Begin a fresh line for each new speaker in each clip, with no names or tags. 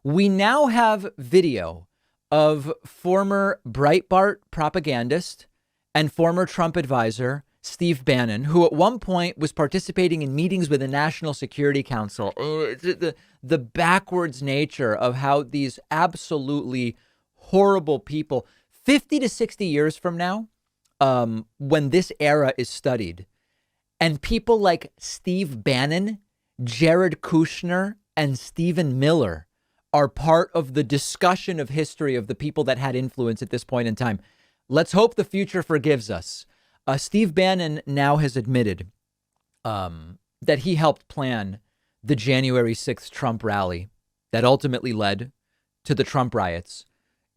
We now have video of former Breitbart propagandist and former Trump advisor Steve Bannon, who at one point was participating in meetings with the National Security Council. The backwards nature of how these absolutely horrible people, 50 to 60 years from now, when this era is studied, and people like Steve Bannon, Jared Kushner, and Stephen Miller are part of the discussion of history of the people that had influence at this point in time. Let's hope the future forgives us. Steve Bannon now has admitted that he helped plan the January 6th Trump rally that ultimately led to the Trump riots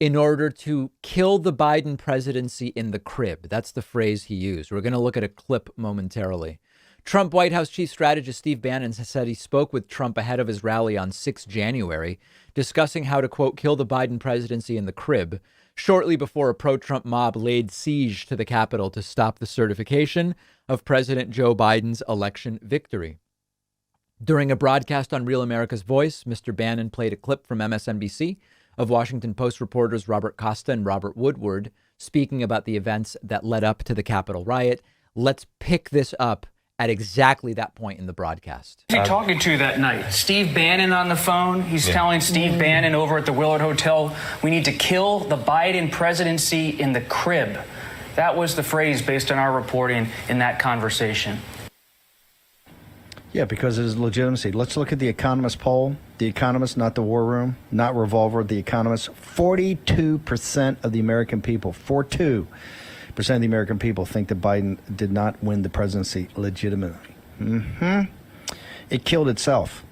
in order to kill the Biden presidency in the crib. That's the phrase he used. We're going to look at a clip momentarily. Trump White House chief strategist Steve Bannon has said he spoke with Trump ahead of his rally on 6 January, discussing how to, quote, kill the Biden presidency in the crib, shortly before a pro-Trump mob laid siege to the Capitol to stop the certification of President Joe Biden's election victory. During a broadcast on Real America's Voice, Mr. Bannon played a clip from MSNBC of Washington Post reporters Robert Costa and Robert Woodward speaking about the events that led up to the Capitol riot. Let's pick this up at exactly that point in the broadcast.
Who's he talking to that night? Steve Bannon on the phone. He's telling Steve Bannon over at the Willard Hotel, we need to kill the Biden presidency in the crib. That was the phrase based on our reporting in that conversation.
Yeah, because of his legitimacy. Let's look at the Economist poll. The Economist, not the War Room, not Revolver, the Economist. 42% of the American people, 42% of the American people think that Biden did not win the presidency legitimately. It killed itself.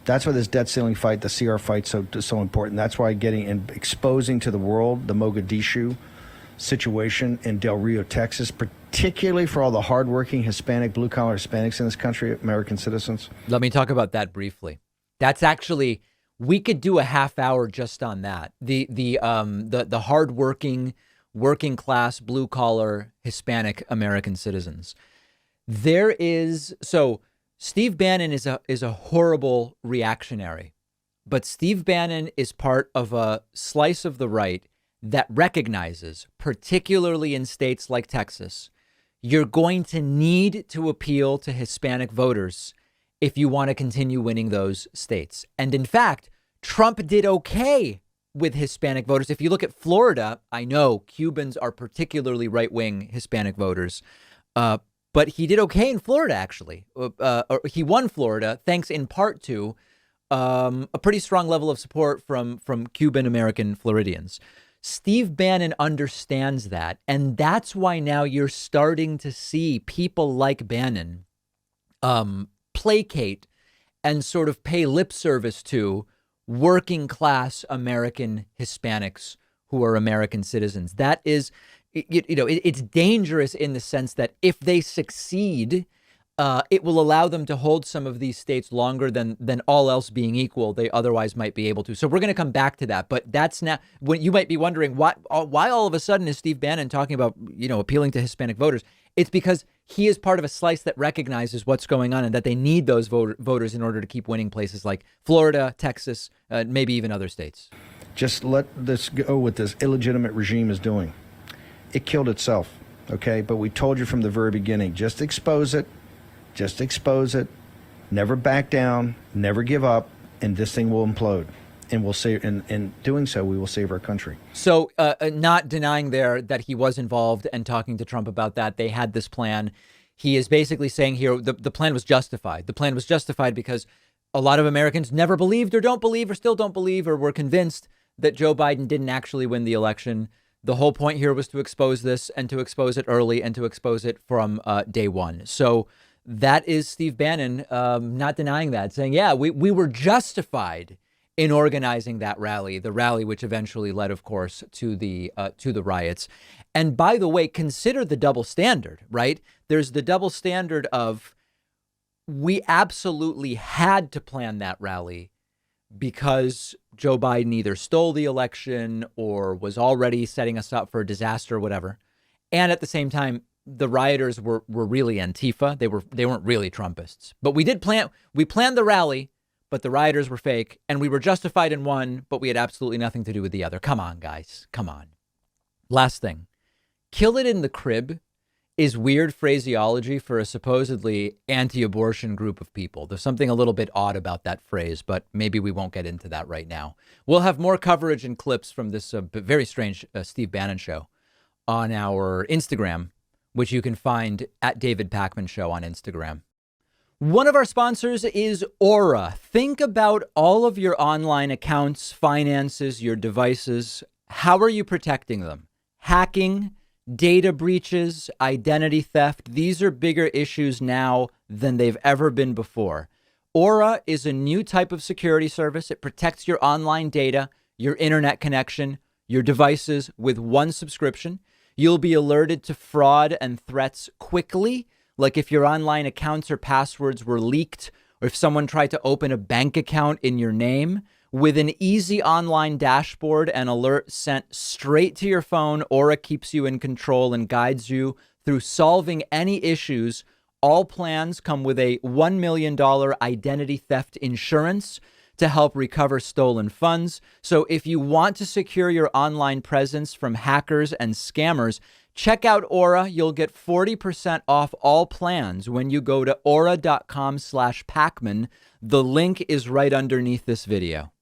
That's why this debt ceiling fight, the CR fight, so important. That's why getting and exposing to the world the Mogadishu situation in Del Rio, Texas, particularly for all the hardworking Hispanic, blue-collar Hispanics in this country, American citizens.
Let me talk about that briefly. That's actually, we could do a half hour just on that. The hardworking, working class, blue collar Hispanic American citizens. So Steve Bannon is a horrible reactionary, but Steve Bannon is part of a slice of the right that recognizes, particularly in states like Texas, you're going to need to appeal to Hispanic voters if you want to continue winning those states. And in fact, Trump did okay with Hispanic voters. If you look at Florida, I know Cubans are particularly right-wing Hispanic voters, but he did okay in Florida, actually. He won Florida thanks in part to a pretty strong level of support from Cuban-American Floridians. Steve Bannon understands that, and that's why now you're starting to see people like Bannon placate and sort of pay lip service to working class American Hispanics who are American citizens. That is, it's dangerous in the sense that if they succeed, it will allow them to hold some of these states longer than all else being equal they otherwise might be able to. So we're going to come back to that. But that's now when you might be wondering why all of a sudden is Steve Bannon talking about, appealing to Hispanic voters. It's because he is part of a slice that recognizes what's going on and that they need those voters in order to keep winning places like Florida, Texas, maybe even other states.
Just let this go what this illegitimate regime is doing. It killed itself, okay? But we told you from the very beginning, just expose it. Just expose it, never back down, never give up, and this thing will implode. And we'll save, in doing so, we will save our country.
So not denying there that he was involved and talking to Trump about that. They had this plan. He is basically saying here the plan was justified. The plan was justified because a lot of Americans never believed or don't believe or still don't believe or were convinced that Joe Biden didn't actually win the election. The whole point here was to expose this and to expose it early and to expose it from day one. So that is Steve Bannon not denying that, saying, yeah, we were justified in organizing that rally, the rally which eventually led, of course, to the riots. And by the way, consider the double standard, right? There's the double standard of we absolutely had to plan that rally because Joe Biden either stole the election or was already setting us up for a disaster or whatever. And at the same time, the rioters were really Antifa. They weren't really Trumpists. But we planned the rally, but the rioters were fake, and we were justified in one, but we had absolutely nothing to do with the other. Come on, guys. Come on. Last thing. Kill it in the crib is weird phraseology for a supposedly anti-abortion group of people. There's something a little bit odd about that phrase, but maybe we won't get into that right now. We'll have more coverage and clips from this very strange Steve Bannon show on our Instagram, which you can find at David Pakman Show on Instagram. One of our sponsors is Aura. Think about all of your online accounts, finances, your devices. How are you protecting them? Hacking, data breaches, identity theft. These are bigger issues now than they've ever been before. Aura is a new type of security service. It protects your online data, your internet connection, your devices with one subscription. You'll be alerted to fraud and threats quickly, like if your online accounts or passwords were leaked, or if someone tried to open a bank account in your name. With an easy online dashboard and alert sent straight to your phone, Aura keeps you in control and guides you through solving any issues. All plans come with a $1 million identity theft insurance to help recover stolen funds. So if you want to secure your online presence from hackers and scammers, check out Aura. You'll get 40% off all plans when you go to aura.com/Pakman. The link is right underneath this video.